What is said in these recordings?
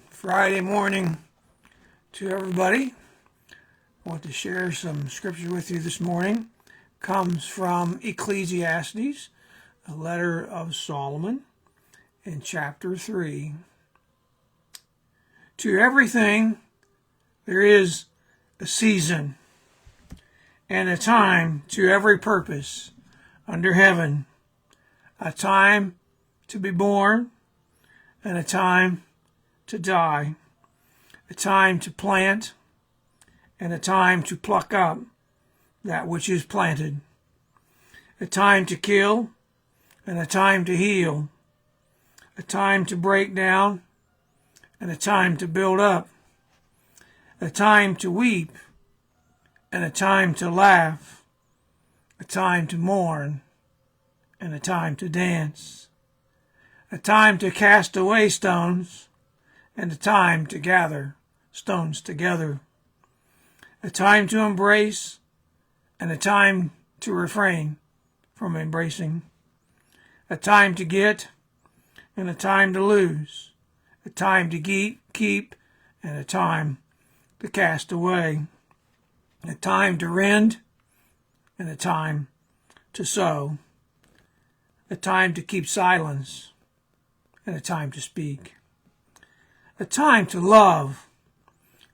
Friday morning to everybody. I want to share some scripture with you this morning. Comes from Ecclesiastes, a letter of Solomon, in chapter 3. To everything there is a season and a time to every purpose under heaven, a time to be born and a time to die, a time to plant and a time to pluck up that which is planted, a time to kill and a time to heal, a time to break down and a time to build up, a time to weep and a time to laugh, a time to mourn and a time to dance, a time to cast away stones and a time to gather stones together, a time to embrace and a time to refrain from embracing, a time to get and a time to lose, a time to keep and a time to cast away, a time to rend and a time to sow, a time to keep silence and a time to speak, a time to love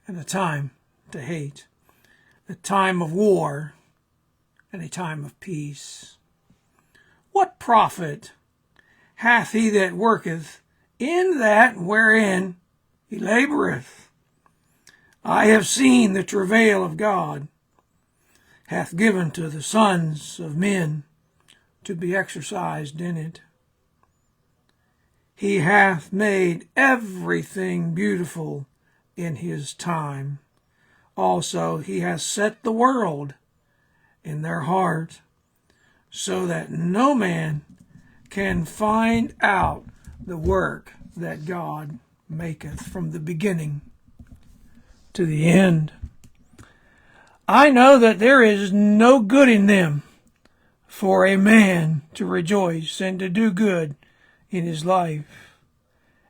and a time to hate, a time of war and a time of peace. What profit hath he that worketh in that wherein he laboureth? I have seen the travail of God hath given to the sons of men to be exercised in it. He hath made everything beautiful in his time. Also he has set the world in their heart, so that no man can find out the work that God maketh from the beginning to the end. I know that there is no good in them for a man to rejoice and to do good in his life,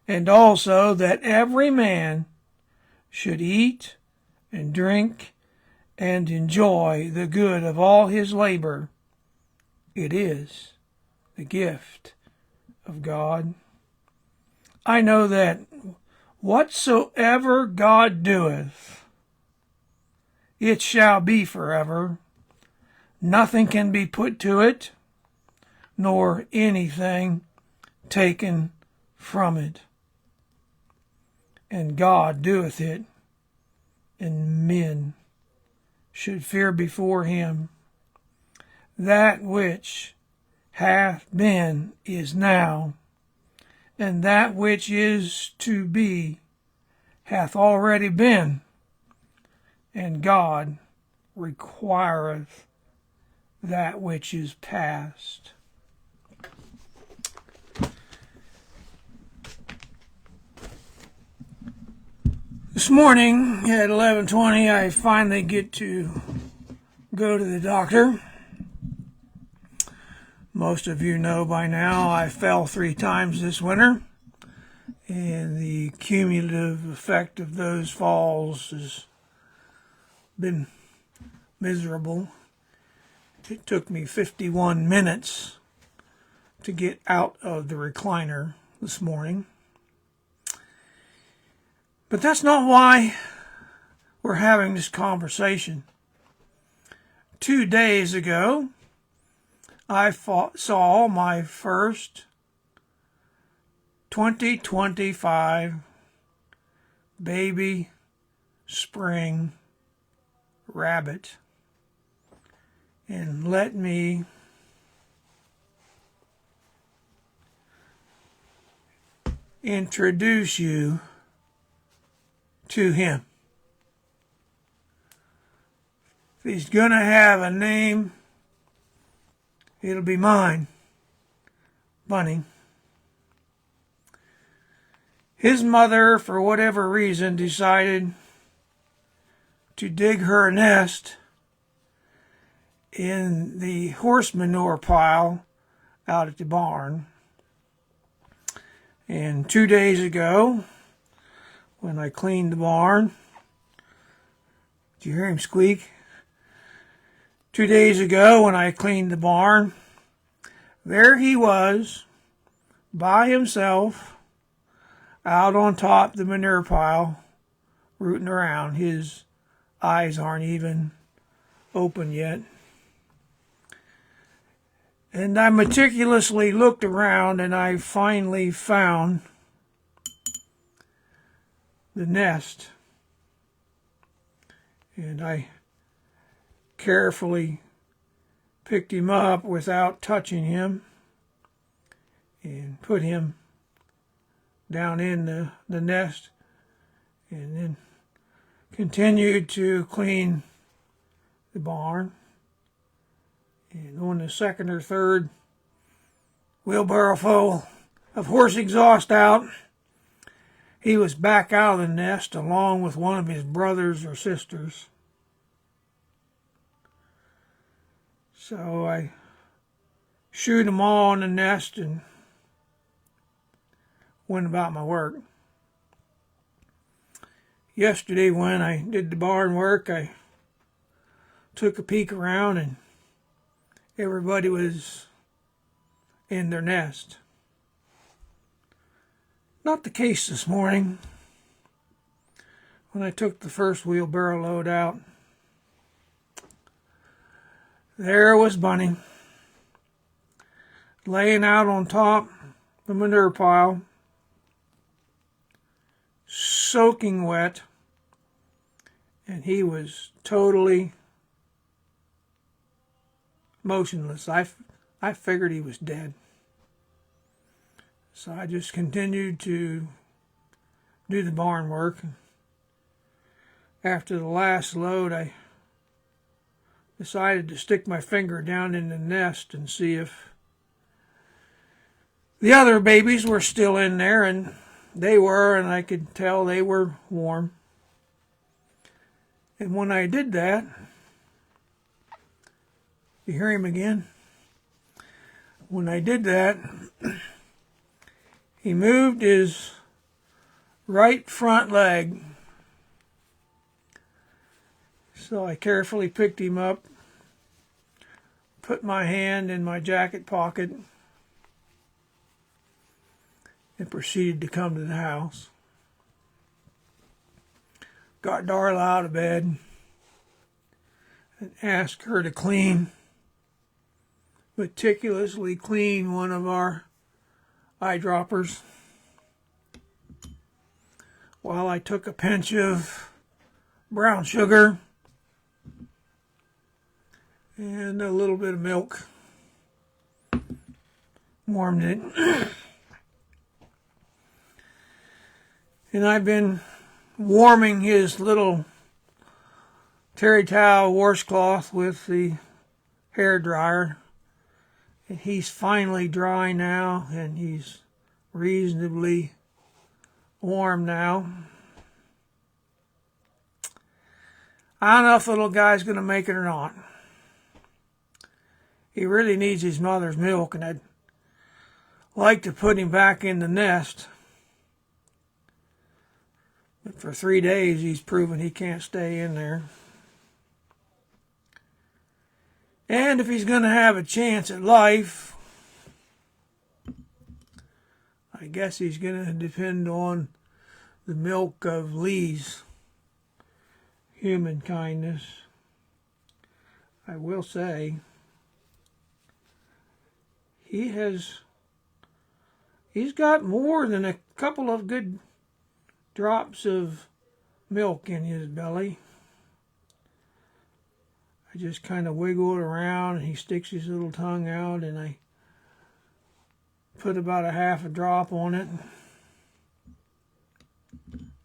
and also that every man should eat and drink and enjoy the good of all his labor. It is the gift of God. I know that whatsoever God doeth, it shall be forever. Nothing can be put to it, nor anything taken from it. And God doeth it, and men should fear before him. That which hath been is now, and that which is to be hath already been, and God requireth that which is past. This morning at 11:20, I finally get to go to the doctor. Most of you know by now I fell 3 times this winter, and the cumulative effect of those falls has been miserable. It took me 51 minutes to get out of the recliner this morning. But that's not why we're having this conversation. 2 days ago, I saw my first 2025 baby spring rabbit. And let me introduce you to him. If he's going to have a name, it'll be mine, Bunny. His mother, for whatever reason, decided to dig her nest in the horse manure pile out at the barn. And 2 days ago, when I cleaned the barn. Did you hear him squeak? 2 days ago when I cleaned the barn, there he was by himself out on top of the manure pile, rooting around. His eyes aren't even open yet. And I meticulously looked around and I finally found the nest. And I carefully picked him up without touching him and put him down in the nest, and then continued to clean the barn. And on the second or third wheelbarrow full of horse exhaust out, he was back out of the nest along with one of his brothers or sisters. So I shooed them all in the nest and went about my work. Yesterday when I did the barn work, I took a peek around and everybody was in their nest. Not the case this morning. When I took the first wheelbarrow load out, there was Bunny laying out on top of the manure pile, soaking wet, and he was totally motionless. I figured he was dead. So I just continued to do the barn work. After the last load, I decided to stick my finger down in the nest and see if the other babies were still in there, and they were, and I could tell they were warm. And when I did that, you hear him again? When I did that, he moved his right front leg. So I carefully picked him up, put my hand in my jacket pocket, and proceeded to come to the house. Got Darla out of bed and asked her to meticulously clean one of our eyedroppers, while I took a pinch of brown sugar and a little bit of milk, warmed it. And I've been warming his little terry towel washcloth with the hair dryer. And he's finally dry now, and he's reasonably warm now. I don't know if the little guy's going to make it or not. He really needs his mother's milk, and I'd like to put him back in the nest. But for 3 days, he's proven he can't stay in there. And if he's going to have a chance at life, I guess he's going to depend on the milk of Lee's human kindness. I will say, he's got more than a couple of good drops of milk in his belly. I just kind of wiggle it around, and he sticks his little tongue out, and I put about a half a drop on it,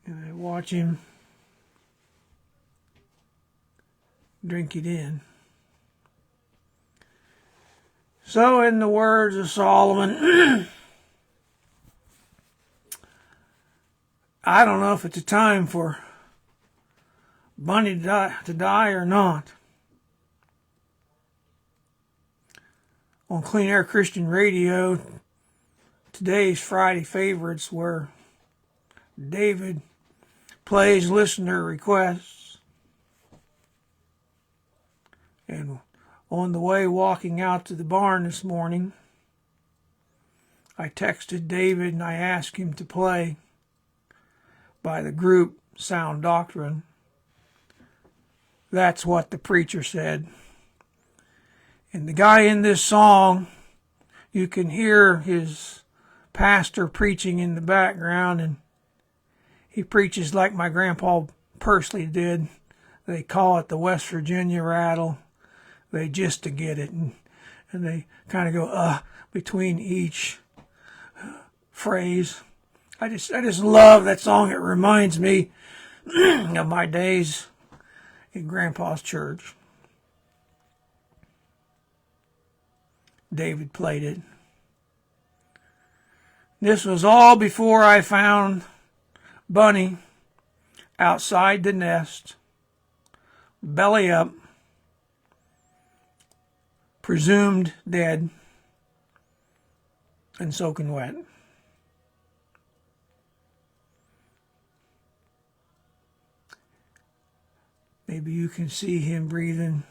and I watch him drink it in. So, in the words of Solomon, I don't know if it's a time for Bunny to die or not. On Clean Air Christian Radio, today's Friday favorites were David plays listener requests. And on the way walking out to the barn this morning, I texted David and I asked him to play by the group Sound Doctrine. That's what the preacher said. And the guy in this song, you can hear his pastor preaching in the background, and he preaches like my grandpa Persley did. They call it the West Virginia rattle. They just to get it, and they kind of go between each phrase. I just love that song. It reminds me of my days in Grandpa's church. David played it. This was all before I found Bunny outside the nest, belly up, presumed dead and soaking wet. Maybe you can see him breathing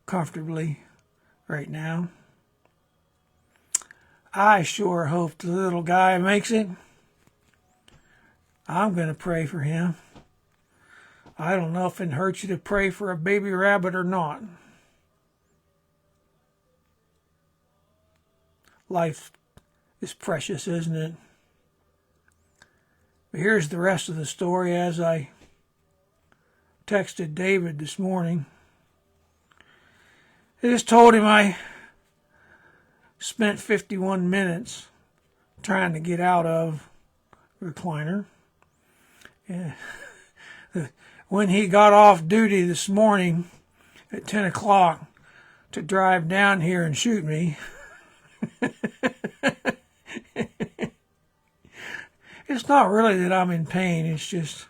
comfortably right now. I sure hope the little guy makes it. I'm going to pray for him. I don't know if it hurts you to pray for a baby rabbit or not. Life is precious, isn't it? But here's the rest of the story as I texted David this morning. I just told him I spent 51 minutes trying to get out of the recliner. And when he got off duty this morning at 10 o'clock to drive down here and shoot me, it's not really that I'm in pain. It's just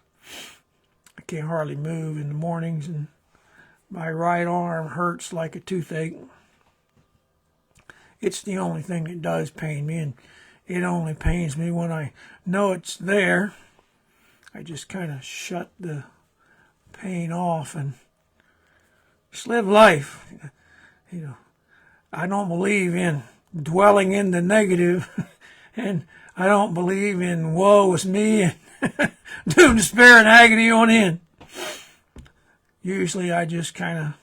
I can't hardly move in the mornings, and my right arm hurts like a toothache. It's the only thing that does pain me, and it only pains me when I know it's there. I just kind of shut the pain off and just live life. You know, I don't believe in dwelling in the negative, and I don't believe in woe is me and doom, despair, and agony on in. Usually I just kind of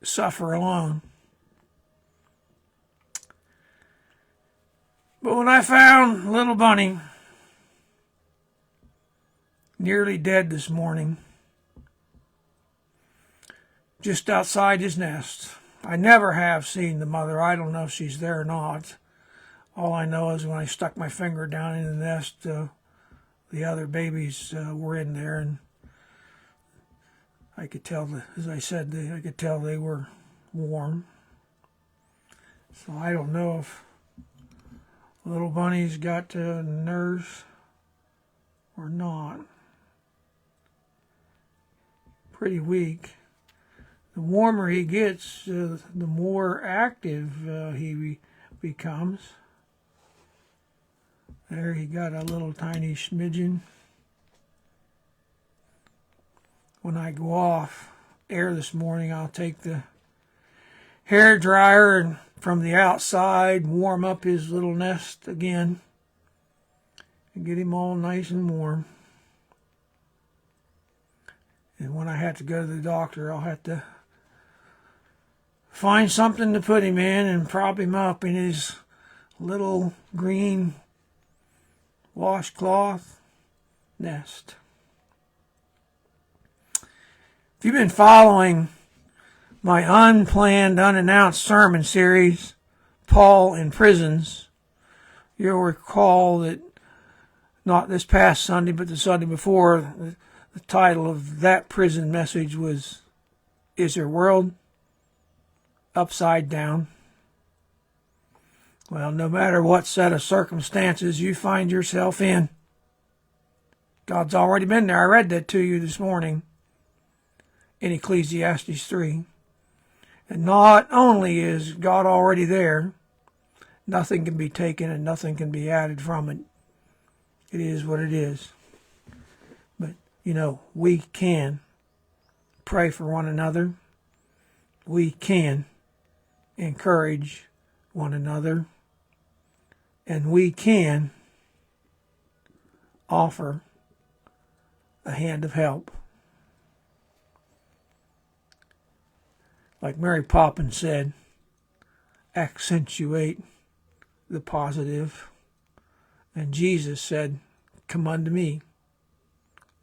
suffer alone. But when I found little Bunny nearly dead this morning, just outside his nest, I never have seen the mother. I don't know if she's there or not. All I know is when I stuck my finger down in the nest, the other babies were in there, and I could tell, as I said, I could tell they were warm. So I don't know if little Bunny's got nerves or not. Pretty weak. The warmer he gets, the more active he becomes. There he got a little tiny smidgen. When I go off air this morning, I'll take the hair dryer and from the outside warm up his little nest again and get him all nice and warm. And when I have to go to the doctor, I'll have to find something to put him in and prop him up in his little green washcloth nest. If you've been following my unplanned, unannounced sermon series, Paul in Prisons, you'll recall that not this past Sunday, but the Sunday before, the title of that prison message was, Is Your World Upside Down? Well, no matter what set of circumstances you find yourself in, God's already been there. I read that to you this morning in Ecclesiastes 3. And not only is God already there, nothing can be taken and nothing can be added from it. It is what it is. we can pray for one another. We can encourage one another. And we can offer a hand of help. Like Mary Poppins said, accentuate the positive. And Jesus said, come unto me,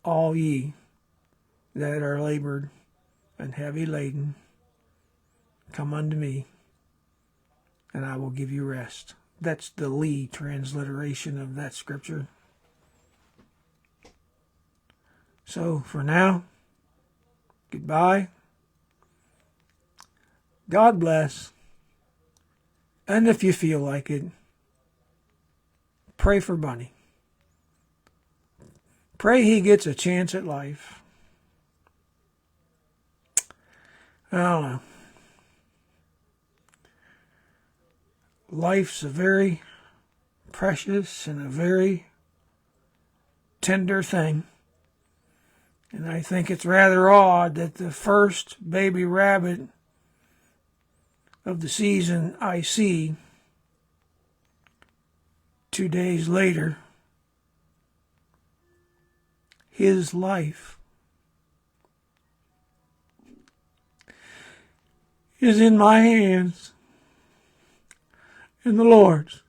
all ye that are labored and heavy laden. Come unto me, and I will give you rest. That's the Lee transliteration of that scripture. So for now, goodbye. God bless. And if you feel like it, pray for Bunny. Pray he gets a chance at life. I don't know. Life's a very precious and a very tender thing. And I think it's rather odd that the first baby rabbit of the season I see 2 days later, his life is in my hands and the Lord's.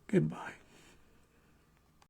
Goodbye.